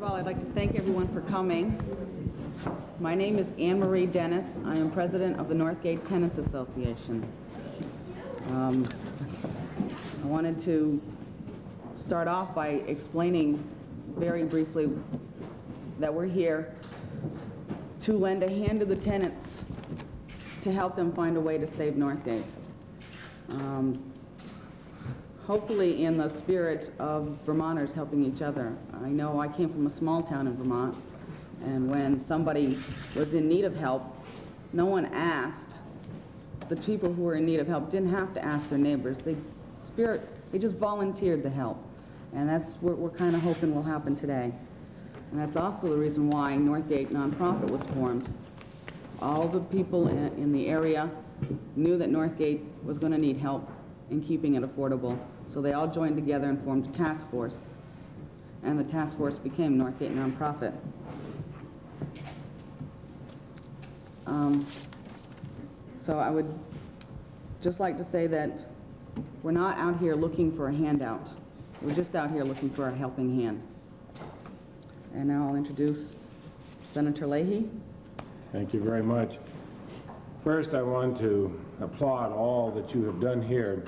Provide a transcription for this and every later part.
all, I'd like to thank everyone for coming. My name is Anne Marie Dennis. I am president of the Northgate Tenants Association. I wanted to start off by explaining very briefly that we're here to lend a hand to the tenants to help them find a way to save Northgate. Hopefully in the spirit of Vermonters helping each other. I know I came from a small town in Vermont, and when somebody was in need of help, no one asked. The people who were in need of help didn't have to ask their neighbors. They just volunteered the help. And that's what we're kind of hoping will happen today. And that's also the reason why Northgate Nonprofit was formed. All the people in the area knew that Northgate was going to need help in keeping it affordable. So they all joined together and formed a task force. And the task force became Northgate Nonprofit. So I would just like to say that we're not out here looking for a handout. We're just out here looking for a helping hand. And now I'll introduce Senator Leahy. Thank you very much. First, I want to applaud all that you have done here.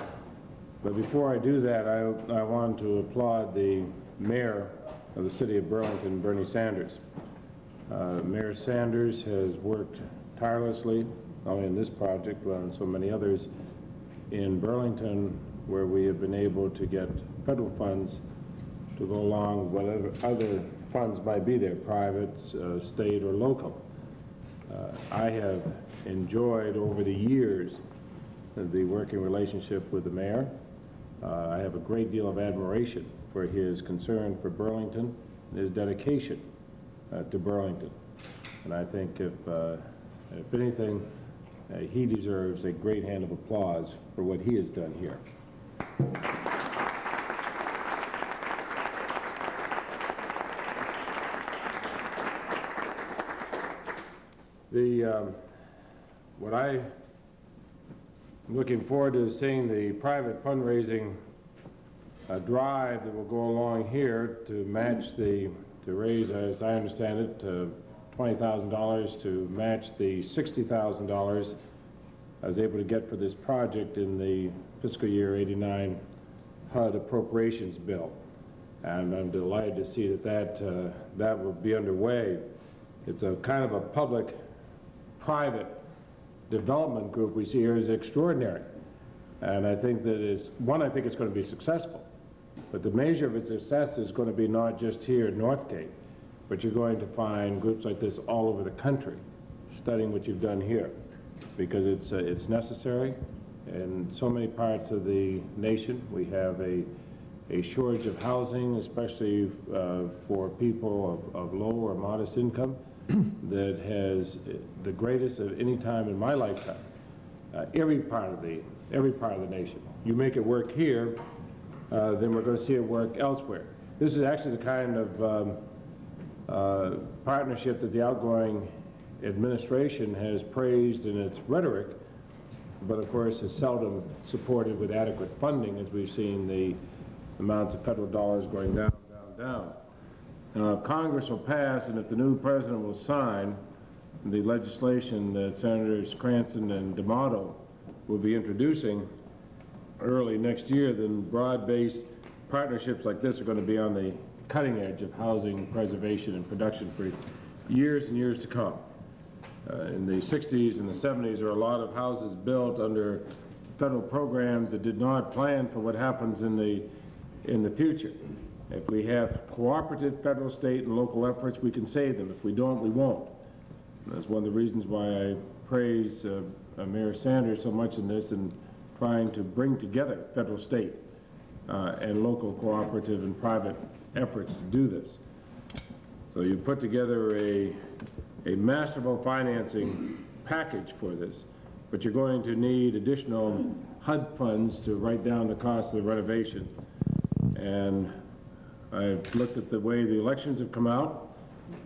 But before I do that, I want to applaud the mayor of the city of Burlington, Bernie Sanders. Mayor Sanders has worked tirelessly, not only in this project, but on so many others in Burlington, where we have been able to get federal funds to go along with whatever other funds might be there, private, state, or local. I have enjoyed over the years the working relationship with the mayor. I have a great deal of admiration for his concern for Burlington and his dedication to Burlington. And I think if anything, he deserves a great hand of applause for what he has done here. What I'm looking forward to is seeing the private fundraising drive that will go along here to match to raise, as I understand it, $20,000 to match the $60,000 I was able to get for this project in the fiscal year '89 HUD appropriations bill. And I'm delighted to see that will be underway. It's a kind of a public-private development group we see here is extraordinary. And I think that I think it's going to be successful. But the measure of its success is going to be not just here at Northgate, but you're going to find groups like this all over the country studying what you've done here, because it's necessary. In so many parts of the nation, we have a shortage of housing, especially for people of low or modest income, that has the greatest of any time in my lifetime. Every part of the nation. You make it work here, then we're going to see it work elsewhere. This is actually the kind of partnership that the outgoing administration has praised in its rhetoric, but of course is seldom supported with adequate funding, as we've seen the amounts of federal dollars going down, down, down. Congress will pass, and if the new president will sign the legislation that Senators Cranston and D'Amato will be introducing early next year, then broad-based partnerships like this are going to be on the cutting edge of housing preservation and production for years and years to come. In the 60s and the 70s, there were a lot of houses built under federal programs that did not plan for what happens in the future. If we have cooperative federal, state, and local efforts, we can save them. If we don't, we won't. And that's one of the reasons why I praise Mayor Sanders so much in this and trying to bring together federal, state, and local cooperative and private efforts to do this. So you put together a masterful financing package for this, but you're going to need additional HUD funds to write down the cost of the renovation. And I've looked at the way the elections have come out.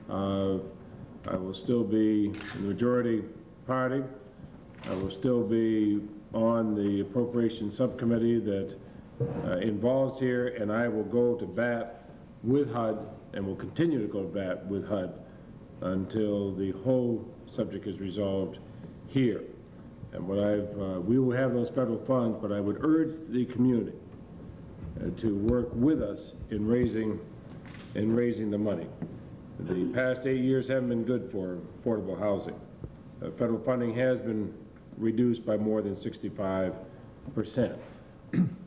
I will still be in the majority party. I will still be on the appropriations subcommittee that involves here, and I will go to bat with HUD, and will continue to go back with HUD until the whole subject is resolved here. And what we will have those federal funds, but I would urge the community to work with us in raising the money. The past 8 years haven't been good for affordable housing. Federal funding has been reduced by more than 65%.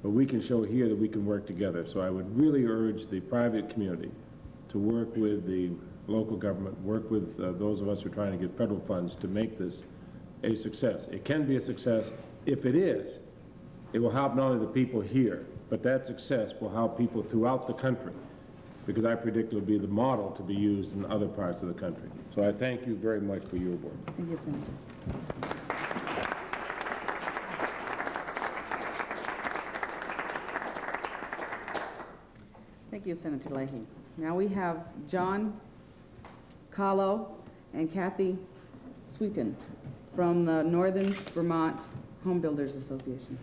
But we can show here that we can work together. So I would really urge the private community to work with the local government, work with those of us who are trying to get federal funds to make this a success. It can be a success. If it is, it will help not only the people here, but that success will help people throughout the country, because I predict it will be the model to be used in other parts of the country. So I thank you very much for your work. Thank you, Senator. Thank you, Senator Leahy. Now we have John Kahlo and Kathy Sweeten from the Northern Vermont Home Builders Association.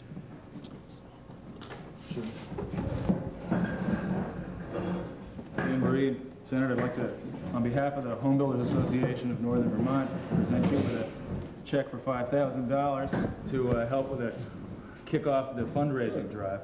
Anne Marie, Senator, I'd like to, on behalf of the Home Builders Association of Northern Vermont, present you with a check for $5,000 to help with a kick off the fundraising drive.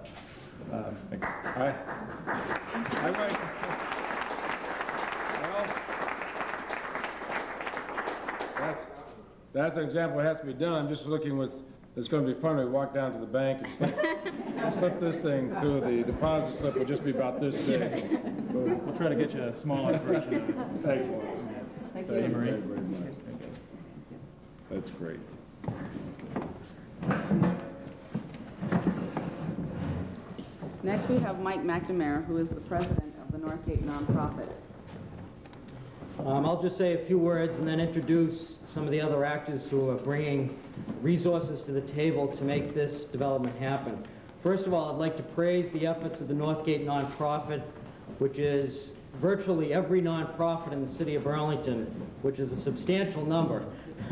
That's an example of what has to be done. I'm just looking with, it's going to be fun. We walk down to the bank and slip this thing through. The deposit slip will just be about this big. Yeah. We'll try to get you a smaller version of it. Thanks. Thank you. Thank you very much. That's great. Next, we have Mike McNamara, who is the president of the Northgate nonprofit. I'll just say a few words and then introduce some of the other actors who are bringing resources to the table to make this development happen. First of all, I'd like to praise the efforts of the Northgate nonprofit, which is virtually every nonprofit in the city of Burlington, which is a substantial number,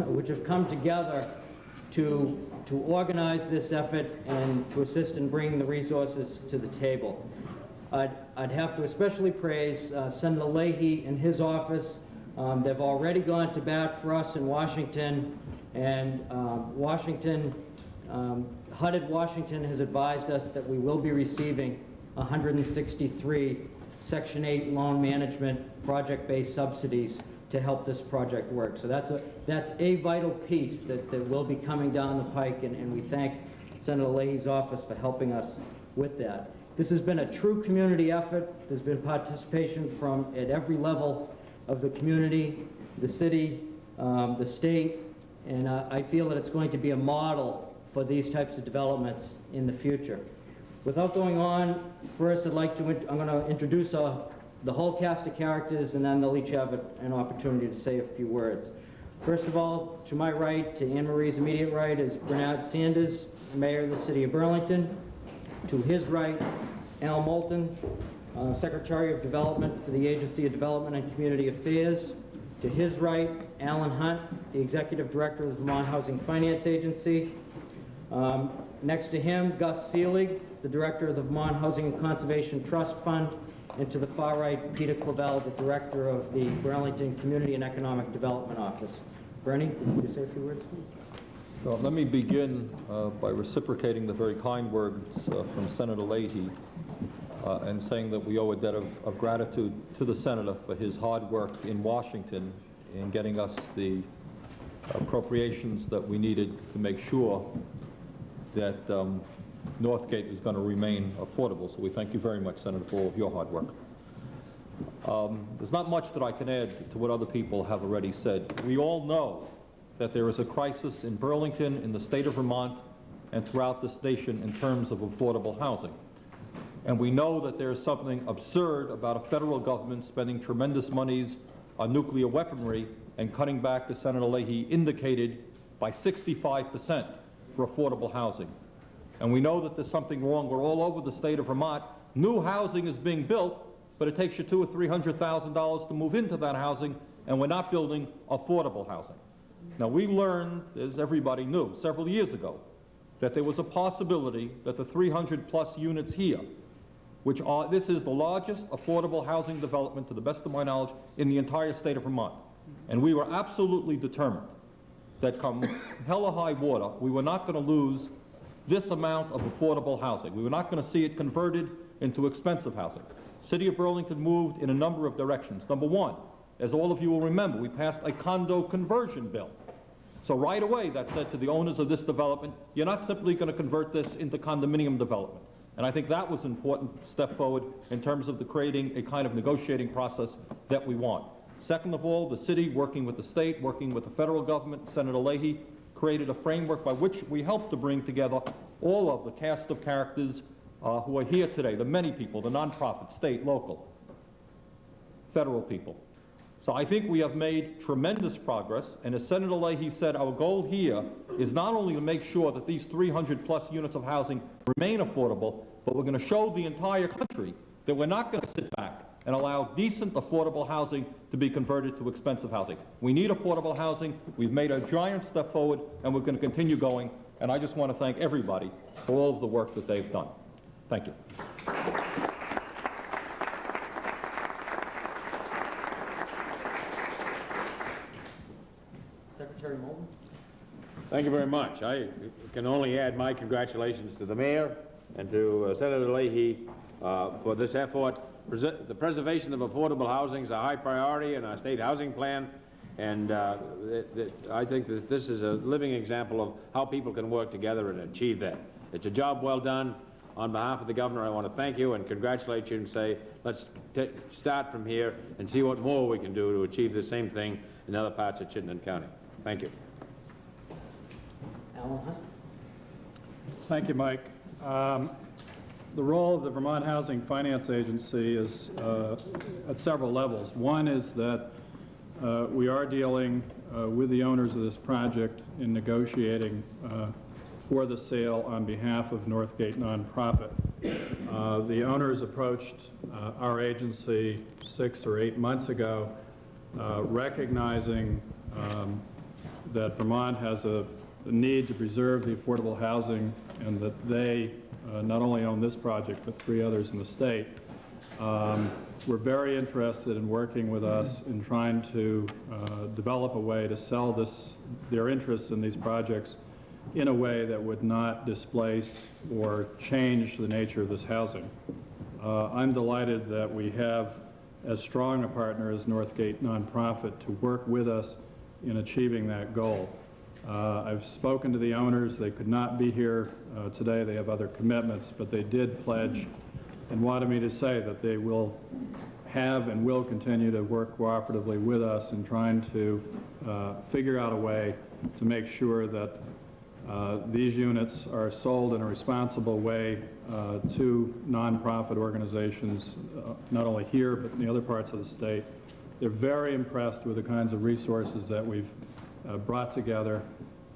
which have come together to organize this effort and to assist in bringing the resources to the table. I'd have to especially praise Senator Leahy and his office. They've already gone to bat for us in Washington, and HUD at Washington has advised us that we will be receiving 163 Section 8 loan management project-based subsidies to help this project work. So that's a vital piece that will be coming down the pike, and we thank Senator Leahy's office for helping us with that. This has been a true community effort. There's been participation from at every level of the community, the city, the state, and I feel that it's going to be a model for these types of developments in the future. Without going on, first I'm going to introduce the whole cast of characters, and then they'll each have an opportunity to say a few words. First of all, to my right, to Anne Marie's immediate right, is Bernard Sanders, Mayor of the City of Burlington. To his right, Al Moulton, Secretary of Development for the Agency of Development and Community Affairs. To his right, Alan Hunt, the Executive Director of the Vermont Housing Finance Agency. Next to him, Gus Seelig, the Director of the Vermont Housing and Conservation Trust Fund. And to the far right, Peter Clavel, the Director of the Burlington Community and Economic Development Office. Bernie, would you say a few words, please? Well, let me begin by reciprocating the very kind words from Senator Leahy and saying that we owe a debt of gratitude to the Senator for his hard work in Washington in getting us the appropriations that we needed to make sure that Northgate is going to remain affordable. So we thank you very much, Senator, for all of your hard work. There's not much that I can add to what other people have already said. We all know that there is a crisis in Burlington, in the state of Vermont, and throughout this nation in terms of affordable housing. And we know that there's something absurd about a federal government spending tremendous monies on nuclear weaponry and cutting back, as Senator Leahy indicated, by 65% for affordable housing. And we know that there's something wrong. We're all over the state of Vermont. New housing is being built, but it takes you $200,000 or $300,000 to move into that housing, and we're not building affordable housing. Now, we learned, as everybody knew, several years ago, that there was a possibility that the 300+ units here this is the largest affordable housing development, to the best of my knowledge, in the entire state of Vermont. And we were absolutely determined that come hell or high water, we were not going to lose this amount of affordable housing. We were not going to see it converted into expensive housing. City of Burlington moved in a number of directions. Number one, as all of you will remember, we passed a condo conversion bill. So right away, that said to the owners of this development, you're not simply going to convert this into condominium development. And I think that was an important step forward in terms of creating a kind of negotiating process that we want. Second of all, the city, working with the state, working with the federal government, Senator Leahy, created a framework by which we helped to bring together all of the cast of characters who are here today, the many people, the nonprofit, state, local, federal people. So I think we have made tremendous progress, and as Senator Leahy said, our goal here is not only to make sure that these 300+ units of housing remain affordable, but we're going to show the entire country that we're not going to sit back and allow decent, affordable housing to be converted to expensive housing. We need affordable housing. We've made a giant step forward, and we're going to continue going, and I just want to thank everybody for all of the work that they've done. Thank you. Secretary Moulton. Thank you very much. I can only add my congratulations to the mayor and to Senator Leahy for this effort. The preservation of affordable housing is a high priority in our state housing plan, and I think that this is a living example of how people can work together and achieve that. It's a job well done. On behalf of the governor, I want to thank you and congratulate you and say, let's start from here and see what more we can do to achieve the same thing in other parts of Chittenden County. Thank you. Alan Hunt. Thank you, Mike. The role of the Vermont Housing Finance Agency is at several levels. One is that we are dealing with the owners of this project in negotiating for the sale on behalf of Northgate nonprofit. The owners approached our agency 6 or 8 months ago, recognizing that Vermont has a need to preserve the affordable housing, and that they not only own this project but 3 others in the state. We're very interested in working with us in trying to develop a way to sell their interests in these projects in a way that would not displace or change the nature of this housing. I'm delighted that we have as strong a partner as Northgate nonprofit to work with us in achieving that goal. I've spoken to the owners. They could not be here today. They have other commitments, but they did pledge and wanted me to say that they will have and will continue to work cooperatively with us in trying to figure out a way to make sure that these units are sold in a responsible way to nonprofit organizations, not only here but in the other parts of the state. They're very impressed with the kinds of resources that we've brought together,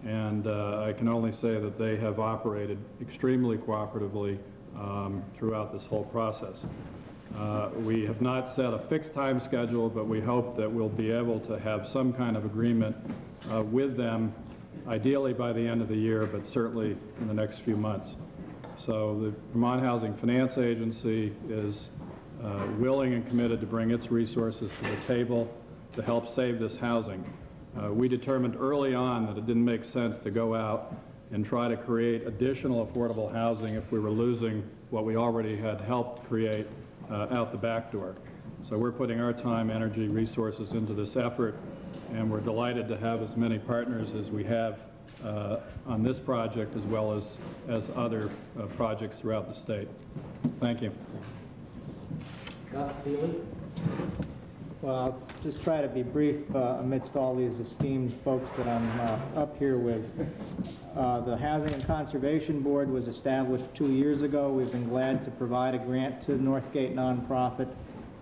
and I can only say that they have operated extremely cooperatively throughout this whole process. We have not set a fixed time schedule, but we hope that we'll be able to have some kind of agreement with them, ideally by the end of the year, but certainly in the next few months. So the Vermont Housing Finance Agency is willing and committed to bring its resources to the table to help save this housing. We determined early on that it didn't make sense to go out and try to create additional affordable housing if we were losing what we already had helped create out the back door. So we're putting our time, energy, resources into this effort, and we're delighted to have as many partners as we have on this project, as well as other projects throughout the state. Thank you. Gus Seeley. Well, I'll just try to be brief amidst all these esteemed folks that I'm up here with. The Housing and Conservation Board was established 2 years ago. We've been glad to provide a grant to Northgate nonprofit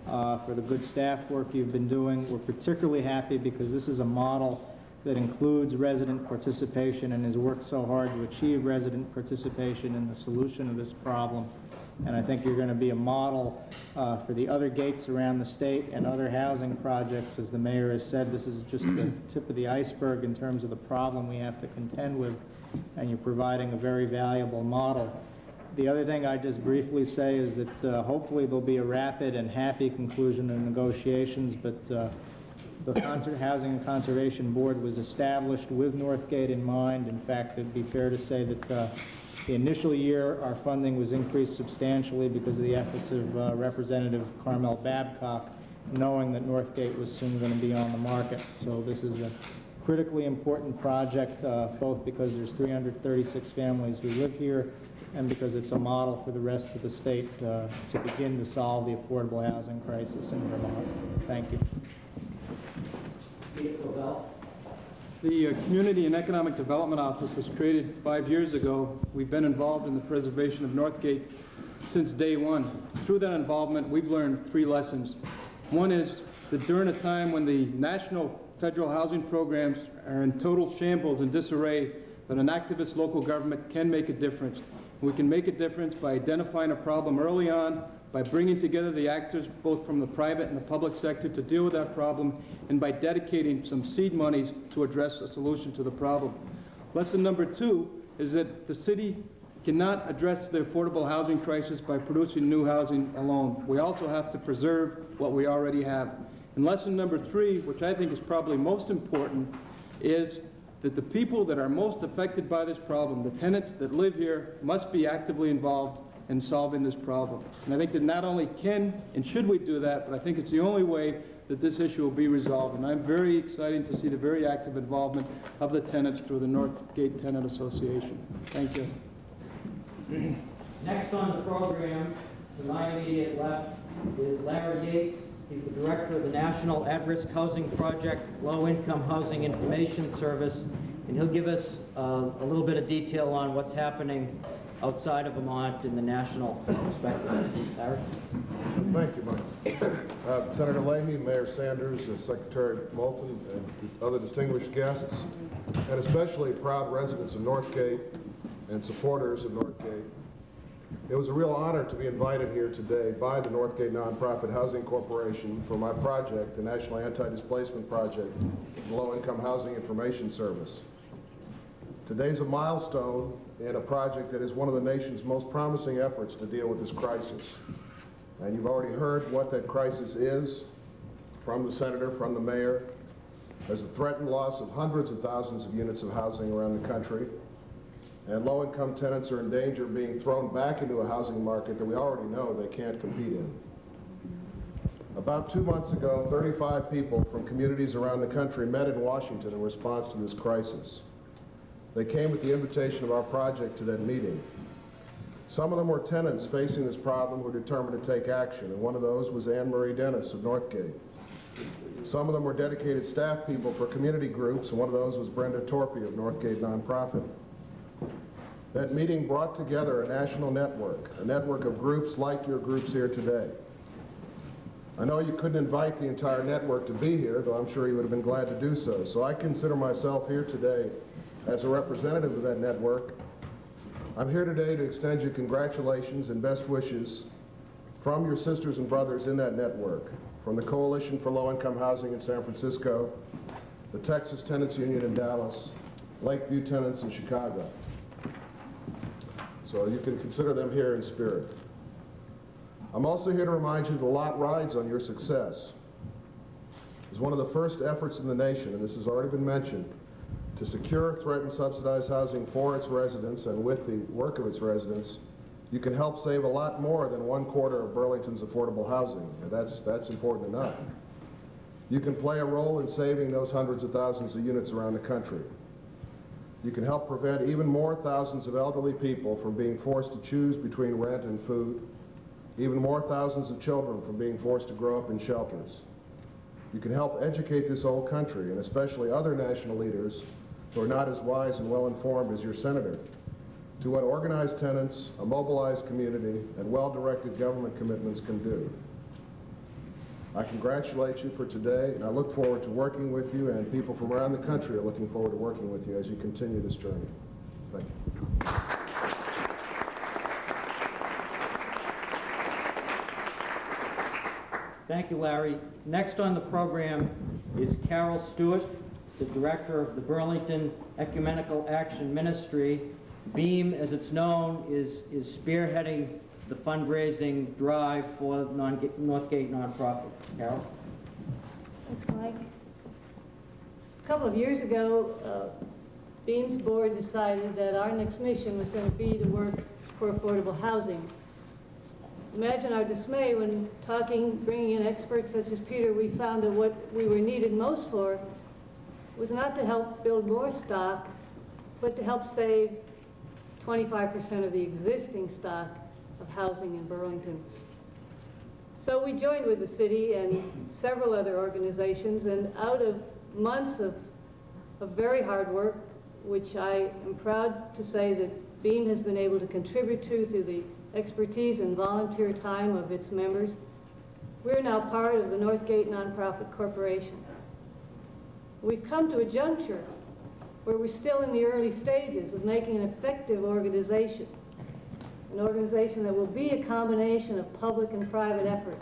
for the good staff work you've been doing. We're particularly happy because this is a model that includes resident participation and has worked so hard to achieve resident participation in the solution of this problem. And I think you're going to be a model for the other gates around the state and other housing projects. As the mayor has said, this is just the tip of the iceberg in terms of the problem we have to contend with, and you're providing a very valuable model. The other thing I just briefly say is that hopefully there'll be a rapid and happy conclusion in negotiations, but the Housing and Conservation Board was established with Northgate in mind. In fact, it'd be fair to say that the initial year our funding was increased substantially because of the efforts of Representative Carmel Babcock, knowing that Northgate was soon going to be on the market. So this is a critically important project, both because there's 336 families who live here and because it's a model for the rest of the state to begin to solve the affordable housing crisis in Vermont. Thank you. The Community and Economic Development Office was created 5 years ago. We've been involved in the preservation of Northgate since day one. Through that involvement, we've learned 3 lessons. One is that during a time when the national federal housing programs are in total shambles and disarray, that an activist local government can make a difference. We can make a difference by identifying a problem early on, by bringing together the actors both from the private and the public sector to deal with that problem, and by dedicating some seed monies to address a solution to the problem. Lesson number 2 is that the city cannot address the affordable housing crisis by producing new housing alone. We also have to preserve what we already have. And lesson number 3, which I think is probably most important, is that the people that are most affected by this problem, the tenants that live here, must be actively involved in solving this problem. And I think that not only can and should we do that, but I think it's the only way that this issue will be resolved. And I'm very excited to see the very active involvement of the tenants through the Northgate Tenant Association. Thank you. Next on the program, to my immediate left, is Larry Yates. He's the director of the National At-Risk Housing Project Low Income Housing Information Service, and he'll give us a little bit of detail on what's happening outside of Vermont in the national perspective. Larry? Thank you, Mike. Senator Leahy, Mayor Sanders, Secretary Moulton, and other distinguished guests, and especially proud residents of Northgate and supporters of Northgate. It was a real honor to be invited here today by the Northgate Nonprofit Housing Corporation for my project, the National Anti-Displacement Project, the Low Income Housing Information Service. Today's a milestone in a project that is one of the nation's most promising efforts to deal with this crisis. And you've already heard what that crisis is from the Senator, from the Mayor. There's a threatened loss of hundreds of thousands of units of housing around the country. And low-income tenants are in danger of being thrown back into a housing market that we already know they can't compete in. About 2 months ago, 35 people from communities around the country met in Washington in response to this crisis. They came at the invitation of our project to that meeting. Some of them were tenants facing this problem who were determined to take action, and one of those was Anne Marie Dennis of Northgate. Some of them were dedicated staff people for community groups, and one of those was Brenda Torpy of Northgate Nonprofit. That meeting brought together a national network, a network of groups like your groups here today. I know you couldn't invite the entire network to be here, though I'm sure you would have been glad to do so. So I consider myself here today as a representative of that network. I'm here today to extend you congratulations and best wishes from your sisters and brothers in that network, from the Coalition for Low-Income Housing in San Francisco, the Texas Tenants Union in Dallas, Lakeview Tenants in Chicago. So you can consider them here in spirit. I'm also here to remind you that the lot rides on your success. It was one of the first efforts in the nation, and this has already been mentioned, to secure threatened subsidized housing for its residents, and with the work of its residents, you can help save a lot more than 1/4 of Burlington's affordable housing. And that's important enough. You can play a role in saving those hundreds of thousands of units around the country. You can help prevent even more thousands of elderly people from being forced to choose between rent and food, even more thousands of children from being forced to grow up in shelters. You can help educate this whole country, and especially other national leaders who are not as wise and well-informed as your senator, to what organized tenants, a mobilized community, and well-directed government commitments can do. I congratulate you for today, and I look forward to working with you, and people from around the country are looking forward to working with you as you continue this journey. Thank you. Thank you, Larry. Next on the program is Carol Stewart, the director of the Burlington Ecumenical Action Ministry. Beam, as it's known, is spearheading the fundraising drive for Northgate nonprofit. Carol? Thanks, Mike. A couple of years ago, Beam's board decided that our next mission was going to be to work for affordable housing. Imagine our dismay when bringing in experts such as Peter, we found that what we were needed most for was not to help build more stock, but to help save 25% of the existing stock of housing in Burlington. So we joined with the city and several other organizations, and out of months of very hard work, which I am proud to say that Beam has been able to contribute to through the expertise and volunteer time of its members, we're now part of the Northgate Nonprofit Corporation. We've come to a juncture where we're still in the early stages of making an effective organization, an organization that will be a combination of public and private effort.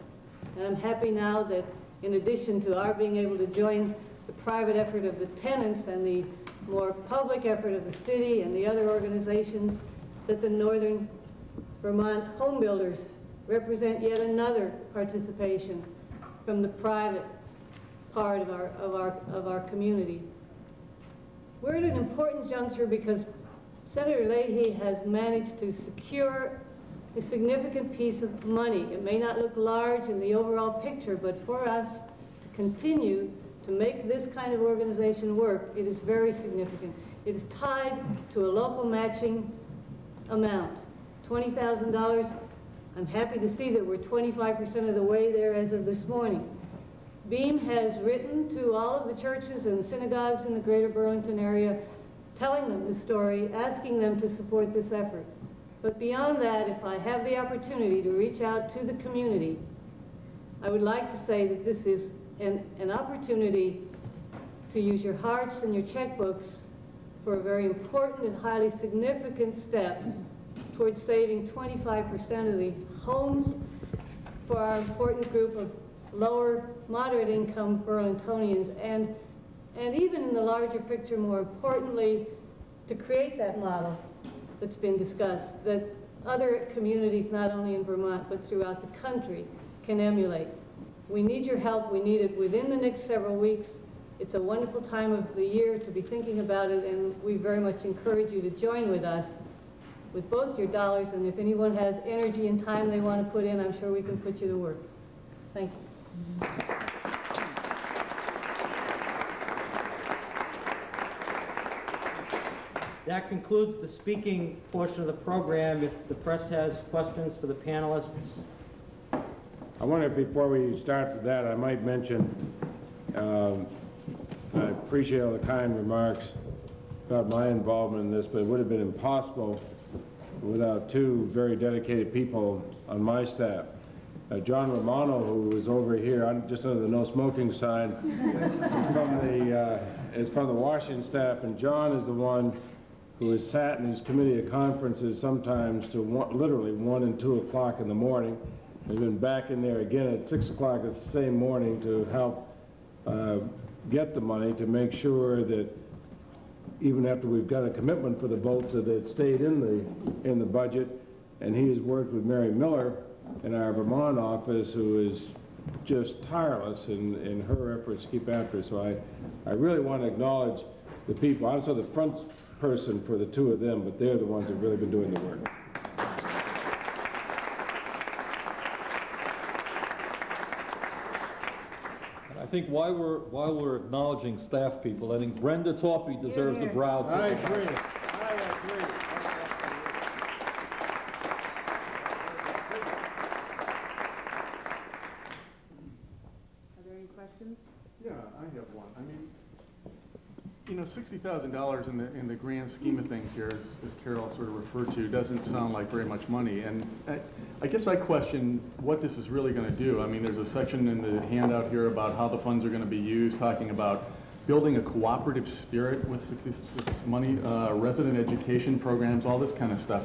And I'm happy now that in addition to our being able to join the private effort of the tenants and the more public effort of the city and the other organizations, that the Northern Vermont home builders represent yet another participation from the private part of our community. We're at an important juncture because Senator Leahy has managed to secure a significant piece of money. It may not look large in the overall picture, but for us to continue to make this kind of organization work, it is very significant. It is tied to a local matching amount, $20,000. I'm happy to see that we're 25% of the way there as of this morning. Beam has written to all of the churches and synagogues in the greater Burlington area, telling them the story, asking them to support this effort. But beyond that, if I have the opportunity to reach out to the community, I would like to say that this is an opportunity to use your hearts and your checkbooks for a very important and highly significant step towards saving 25% of the homes for our important group of lower, moderate income Burlingtonians, and even in the larger picture, more importantly, to create that model that's been discussed, that other communities, not only in Vermont, but throughout the country, can emulate. We need your help. We need it within the next several weeks. It's a wonderful time of the year to be thinking about it, and we very much encourage you to join with us with both your dollars, and if anyone has energy and time they want to put in, I'm sure we can put you to work. Thank you. That concludes the speaking portion of the program. If the press has questions for the panelists. I wonder, before we start with that, I might mention, I appreciate all the kind remarks about my involvement in this, but it would have been impossible without two very dedicated people on my staff. John Romano, who is over here, just under the no smoking sign, is from the Washington staff, and John is the one who has sat in these committee of conferences sometimes to literally 1 and 2 o'clock in the morning. He's been back in there again at 6 o'clock the same morning to help get the money, to make sure that even after we've got a commitment for the votes, that it stayed in the budget. And he has worked with Mary Miller in our Vermont office, who is just tireless in her efforts to keep after it. So I really want to acknowledge the people. I'm sort of the front person for the two of them, but they're the ones that have really been doing the work. I think while we're acknowledging staff people, I think Brenda Torpy deserves a brow tip. I agree. I agree. Are there any questions? Yeah, I have one. I mean, you know, $60,000 in the grand scheme of things here, as Carol sort of referred to, doesn't sound like very much money. And I guess I question what this is really going to do. I mean, there's a section in the handout here about how the funds are going to be used, talking about building a cooperative spirit with this money, resident education programs, all this kind of stuff.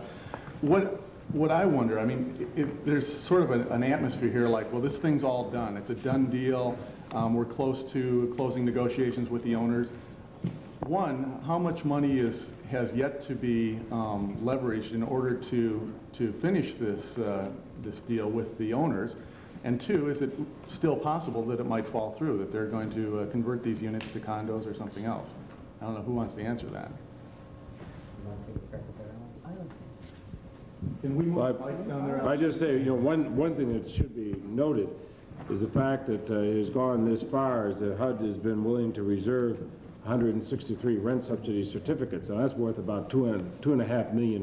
What I wonder, I mean, there's sort of an atmosphere here like, well, this thing's all done. It's a done deal. We're close to closing negotiations with the owners. One, how much money has yet to be leveraged in order to finish this deal with the owners? And two, is it still possible that it might fall through, that they're going to convert these units to condos or something else? I don't know who wants to answer that. Can we move the lights down there? I just say, you know, one thing that should be noted is the fact that it has gone this far, is that HUD has been willing to reserve 163 rent subsidy certificates, and that's worth about $2.5 million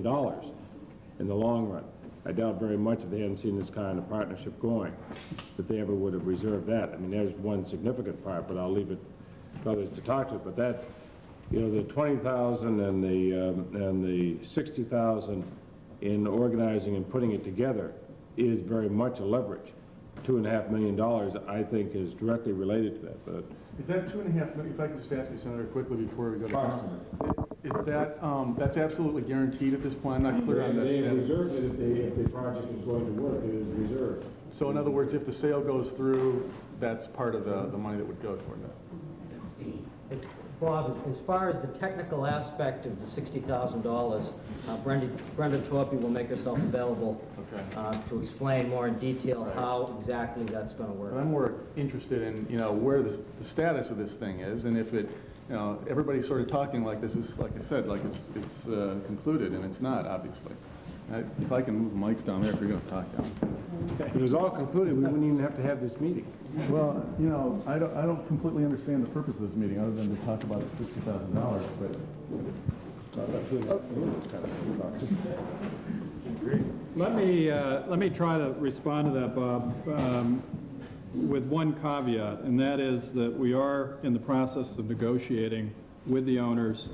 in the long run. I doubt very much if they hadn't seen this kind of partnership going, that they ever would have reserved that. I mean, there's one significant part, but I'll leave it to others to talk to. But that, you know, the 20,000 and the 60,000 in organizing and putting it together is very much a leverage. $2.5 million, I think, is directly related to that. But is that $2.5 million? If I could just ask you, Senator, quickly before we go to is that that's absolutely guaranteed at this point? I'm not clear on that. They reserved it if the project is going to work. It is reserved. So in other words, if the sale goes through, that's part of the money that would go toward that. Bob, as far as the technical aspect of the $60,000, Brendan Torpy will make herself available to explain more in detail how exactly that's going to work. But I'm more interested in, you know, where the status of this thing is, and if it, you know, everybody's sort of talking like this is, like I said, like it's concluded, and it's not, obviously. If I can move mics down there, if you're going to talk down. If it was all concluded, we wouldn't even have to have this meeting. Well, you know, I don't completely understand the purpose of this meeting, other than to talk about the $60,000, but... Let me try to respond to that, Bob, with one caveat, and that is that we are in the process of negotiating with the owners.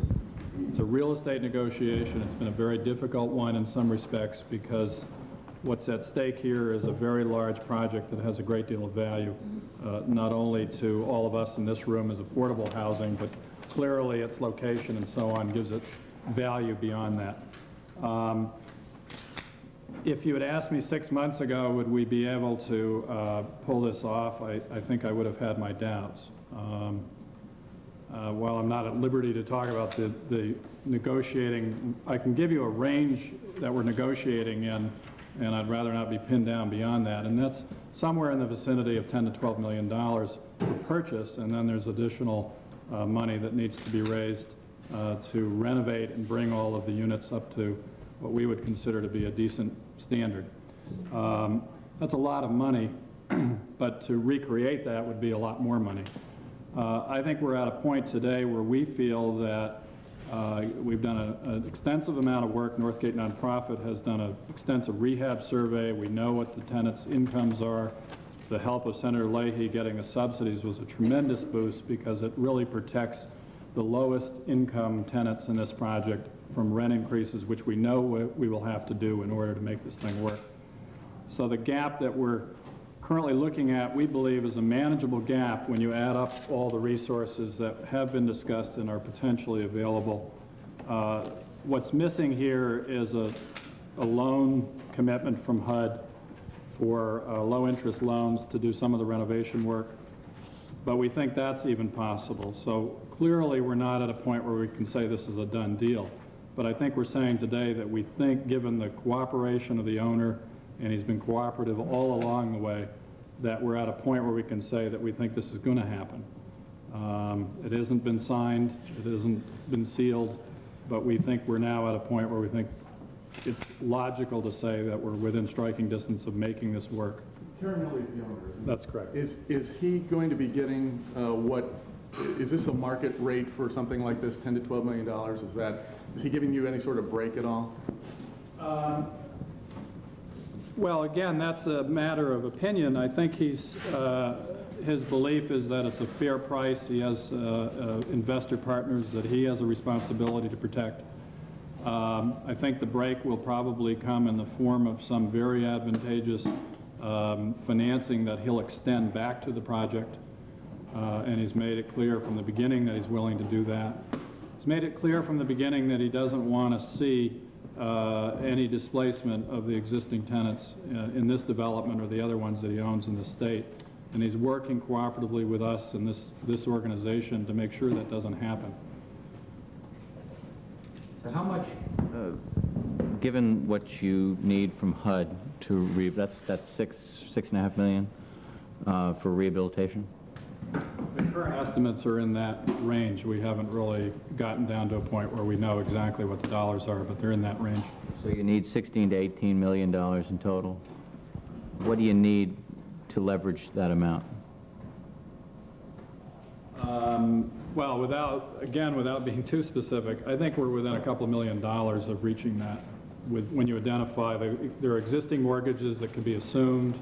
It's a real estate negotiation. It's been a very difficult one in some respects because what's at stake here is a very large project that has a great deal of value, not only to all of us in this room as affordable housing, but clearly its location and so on gives it value beyond that. If you had asked me 6 months ago, would we be able to pull this off, I think I would have had my doubts. While I'm not at liberty to talk about the negotiating, I can give you a range that we're negotiating in, and I'd rather not be pinned down beyond that. And that's somewhere in the vicinity of $10 to $12 million for purchase, and then there's additional money that needs to be raised to renovate and bring all of the units up to what we would consider to be a decent standard. That's a lot of money, but to recreate that would be a lot more money. I think we're at a point today where we feel that we've done an extensive amount of work. Northgate Nonprofit has done an extensive rehab survey. We know what the tenants' incomes are. The help of Senator Leahy getting the subsidies was a tremendous boost because it really protects the lowest income tenants in this project from rent increases, which we know we will have to do in order to make this thing work. So the gap that we're currently looking at, we believe, is a manageable gap when you add up all the resources that have been discussed and are potentially available. What's missing here is a loan commitment from HUD for low-interest loans to do some of the renovation work, but we think that's even possible. So clearly we're not at a point where we can say this is a done deal, but I think we're saying today that we think, given the cooperation of the owner, and he's been cooperative all along the way, that we're at a point where we can say that we think this is going to happen. It hasn't been signed, it hasn't been sealed, but we think we're now at a point where we think it's logical to say that we're within striking distance of making this work. Terry Millie's the owner, isn't he? That's correct. Is he going to be getting is this a market rate for something like this, $10 to $12 million? Is he giving you any sort of break at all? Well, again, that's a matter of opinion. I think his belief is that it's a fair price. He has investor partners that he has a responsibility to protect. I think the break will probably come in the form of some very advantageous financing that he'll extend back to the project. And he's made it clear from the beginning that he's willing to do that. He's made it clear from the beginning that he doesn't want to see any displacement of the existing tenants in this development or the other ones that he owns in the state. And he's working cooperatively with us and this organization to make sure that doesn't happen. So how much, given what you need from HUD to that's $6.5 million for rehabilitation? The current estimates are in that range. We haven't really gotten down to a point where we know exactly what the dollars are, but they're in that range. So you need $16 to $18 million in total. What do you need to leverage that amount? Well, without being too specific, I think we're within a couple $1 million of reaching that. When you identify, there are existing mortgages that can be assumed.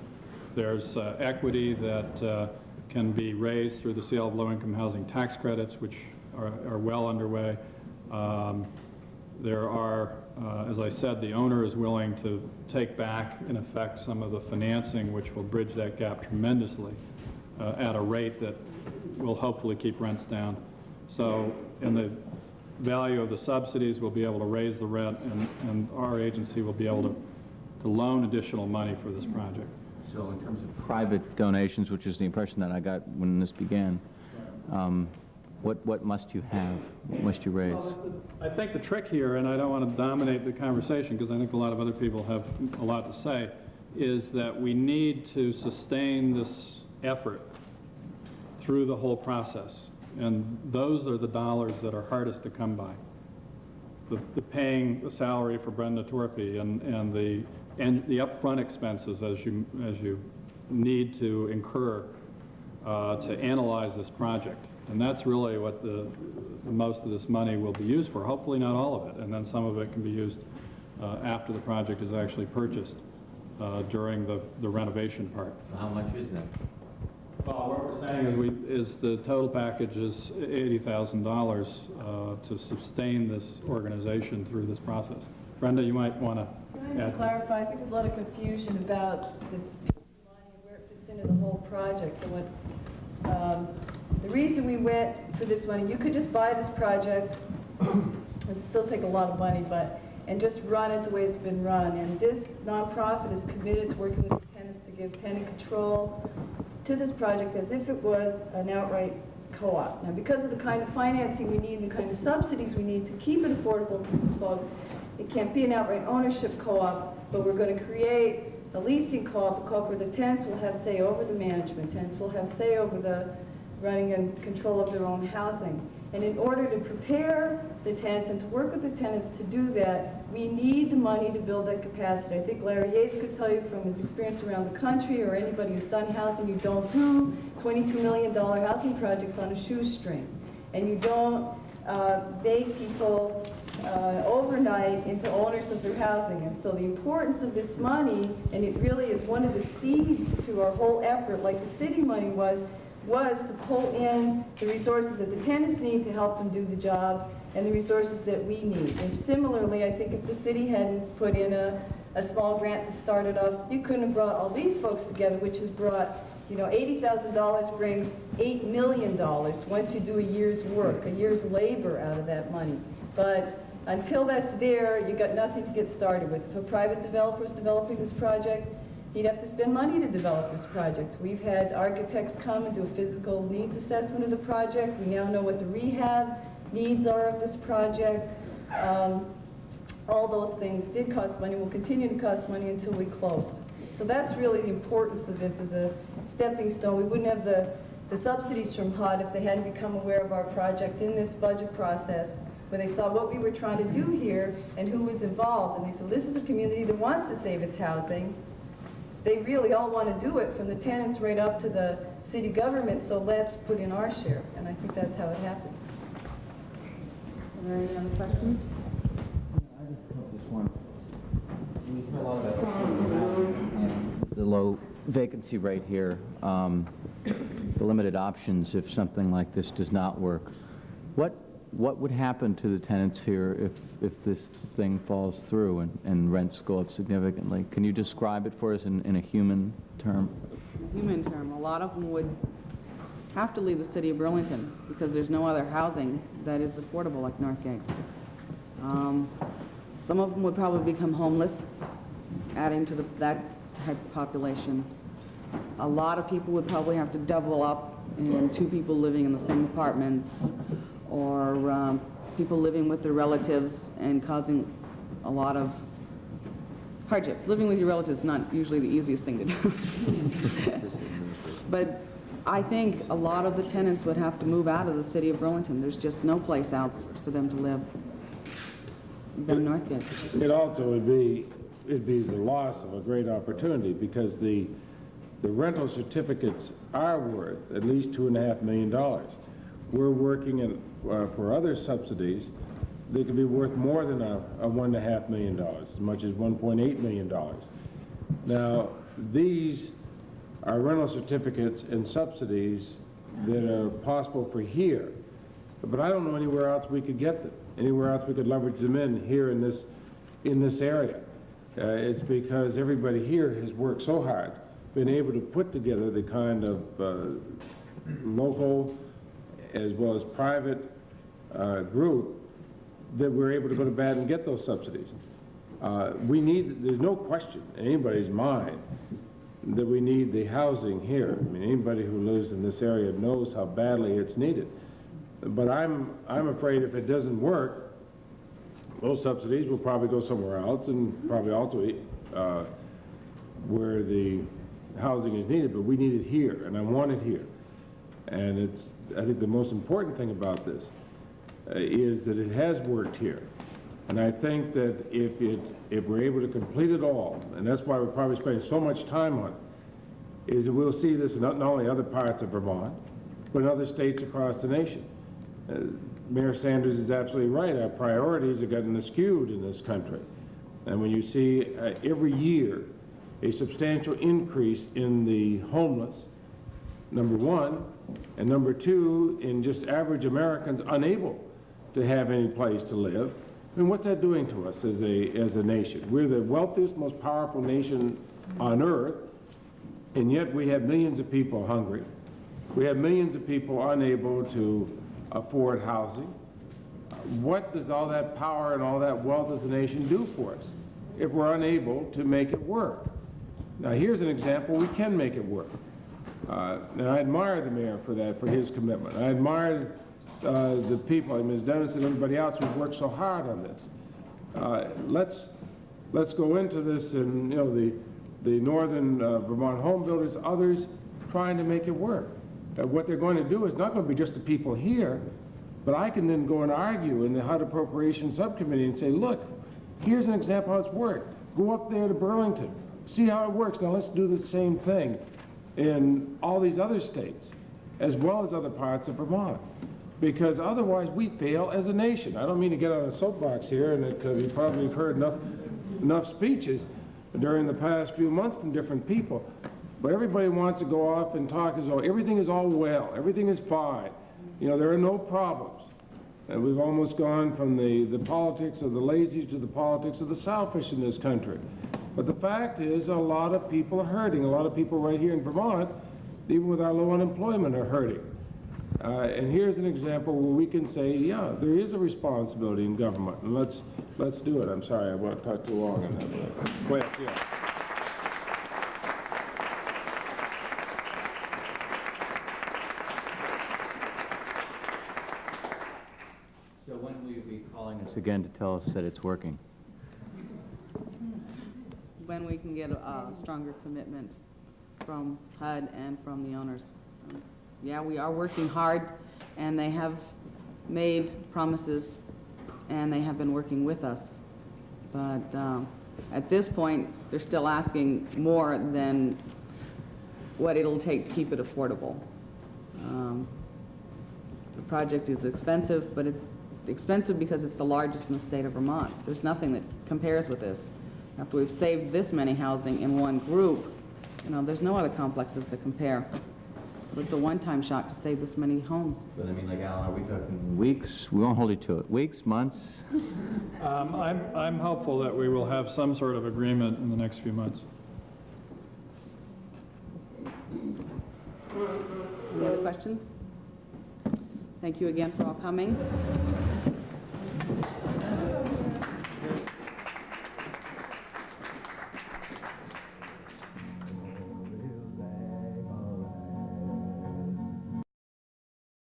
There's equity that can be raised through the sale of low-income housing tax credits, which are well underway. There are, as I said, the owner is willing to take back, in effect, some of the financing, which will bridge that gap tremendously at a rate that will hopefully keep rents down. So in the value of the subsidies, we'll be able to raise the rent, and our agency will be able to loan additional money for this project. So in terms of private donations, which is the impression that I got when this began, what must you have? What must you raise? Well, I think the trick here, and I don't want to dominate the conversation because I think a lot of other people have a lot to say, is that we need to sustain this effort through the whole process. And those are the dollars that are hardest to come by. The paying the salary for Brenda Torpy and the upfront expenses as you need to incur to analyze this project. And that's really what the most of this money will be used for. Hopefully not all of it, and then some of it can be used after the project is actually purchased during the renovation part. So how much is that? Well, what we're saying is the total package is $80,000 to sustain this organization through this process. Brenda, you might want to Can I just clarify? I think there's a lot of confusion about this piece of money and where it fits into the whole project. And the reason we went for this money, you could just buy this project, it'd still take a lot of money, and just run it the way it's been run. And this nonprofit is committed to working with the tenants to give tenant control to this project as if it was an outright co-op. Now, because of the kind of financing we need and the kind of subsidies we need to keep it affordable to these folks, it can't be an outright ownership co-op, but we're going to create a leasing co-op, a co-op where the tenants will have say over the management, tenants will have say over the running and control of their own housing. And in order to prepare the tenants and to work with the tenants to do that, we need the money to build that capacity. I think Larry Yates could tell you from his experience around the country, or anybody who's done housing, you don't do $22 million housing projects on a shoestring. And you don't make people overnight into owners of their housing. And so the importance of this money, and it really is one of the seeds to our whole effort, like the city money was to pull in the resources that the tenants need to help them do the job and the resources that we need. And similarly, I think if the city hadn't put in a small grant to start it off, you couldn't have brought all these folks together, which has brought, you know, $80,000 brings $8 million once you do a year's work, a year's labor out of that money. But until that's there, you got nothing to get started with. If a private developer is developing this project, he'd have to spend money to develop this project. We've had architects come and do a physical needs assessment of the project. We now know what the rehab needs are of this project. All those things did cost money, will continue to cost money until we close. So that's really the importance of this as a stepping stone. We wouldn't have the subsidies from HUD if they hadn't become aware of our project in this budget process, where they saw what we were trying to do here and who was involved. And they said, this is a community that wants to save its housing. They really all want to do it, from the tenants right up to the city government, so let's put in our share. And I think that's how it happens. Are there any other questions? I just hope this one. We hear a lot about the low vacancy rate here, the limited options if something like this does not work. What would happen to the tenants here if this thing falls through and rents go up significantly? Can you describe it for us in a human term? Human term, a lot of them would have to leave the city of Burlington because there's no other housing that is affordable like Northgate. Some of them would probably become homeless, adding to that type of population. A lot of people would probably have to double up in 2 people living in the same apartments, or people living with their relatives and causing a lot of hardship. Living with your relatives is not usually the easiest thing to do. But I think a lot of the tenants would have to move out of the city of Burlington. There's just no place else for them to live than Northgate. It also would be, it'd be the loss of a great opportunity, because the rental certificates are worth at least $2.5 million. We're working for other subsidies. They could be worth more than a $1.5 million, as much as $1.8 million. Now, these are rental certificates and subsidies that are possible for here, but I don't know anywhere else we could get them, anywhere else we could leverage them in here in this area. It's because everybody here has worked so hard, been able to put together the kind of local as well as private group that we're able to go to bat and get those subsidies. There's no question in anybody's mind that we need the housing here. I mean, anybody who lives in this area knows how badly it's needed. But I'm afraid if it doesn't work, those subsidies will probably go somewhere else, and probably also where the housing is needed. But we need it here, and I want it here. And I think the most important thing about this is that it has worked here. And I think that if we're able to complete it all, and that's why we're probably spending so much time on it, is that we'll see this in not only other parts of Vermont, but in other states across the nation. Mayor Sanders is absolutely right. Our priorities are getting skewed in this country. And when you see every year a substantial increase in the homeless, number one, and number two, in just average Americans unable to have any place to live, I mean, what's that doing to us as a nation? We're the wealthiest, most powerful nation on earth, and yet we have millions of people hungry. We have millions of people unable to afford housing. What does all that power and all that wealth as a nation do for us if we're unable to make it work? Now, here's an example we can make it work. And I admire the mayor for that, for his commitment. I admire the people, Ms. Dennis and everybody else who've worked so hard on this. Let's go into this, and you know, the Northern Vermont home builders, others trying to make it work. What they're going to do is not going to be just the people here, but I can then go and argue in the HUD Appropriations Subcommittee and say, look, here's an example how it's worked. Go up there to Burlington, see how it works. Now let's do the same thing in all these other states, as well as other parts of Vermont. Because otherwise we fail as a nation. I don't mean to get on a soapbox here, and you probably have heard enough speeches during the past few months from different people. But everybody wants to go off and talk as though everything is all well, everything is fine. You know, there are no problems. And we've almost gone from the politics of the lazy to the politics of the selfish in this country. But the fact is, a lot of people are hurting. A lot of people right here in Vermont, even with our low unemployment, are hurting. And here's an example where we can say, yeah, there is a responsibility in government, and let's do it. I'm sorry, I won't talk too long on that. Quick, yeah. So when will you be calling us again to tell us that it's working? When we can get a stronger commitment from HUD and from the owners. Yeah, we are working hard, and they have made promises, and they have been working with us. But at this point, they're still asking more than what it'll take to keep it affordable. The project is expensive, but it's expensive because it's the largest in the state of Vermont. There's nothing that compares with this. After we've saved this many housing in one group, you know, there's no other complexes to compare. So it's a one-time shot to save this many homes. But I mean, like, Alan, are we talking weeks? We won't hold you to it. Weeks, months? I'm hopeful that we will have some sort of agreement in the next few months. Any other questions? Thank you again for all coming.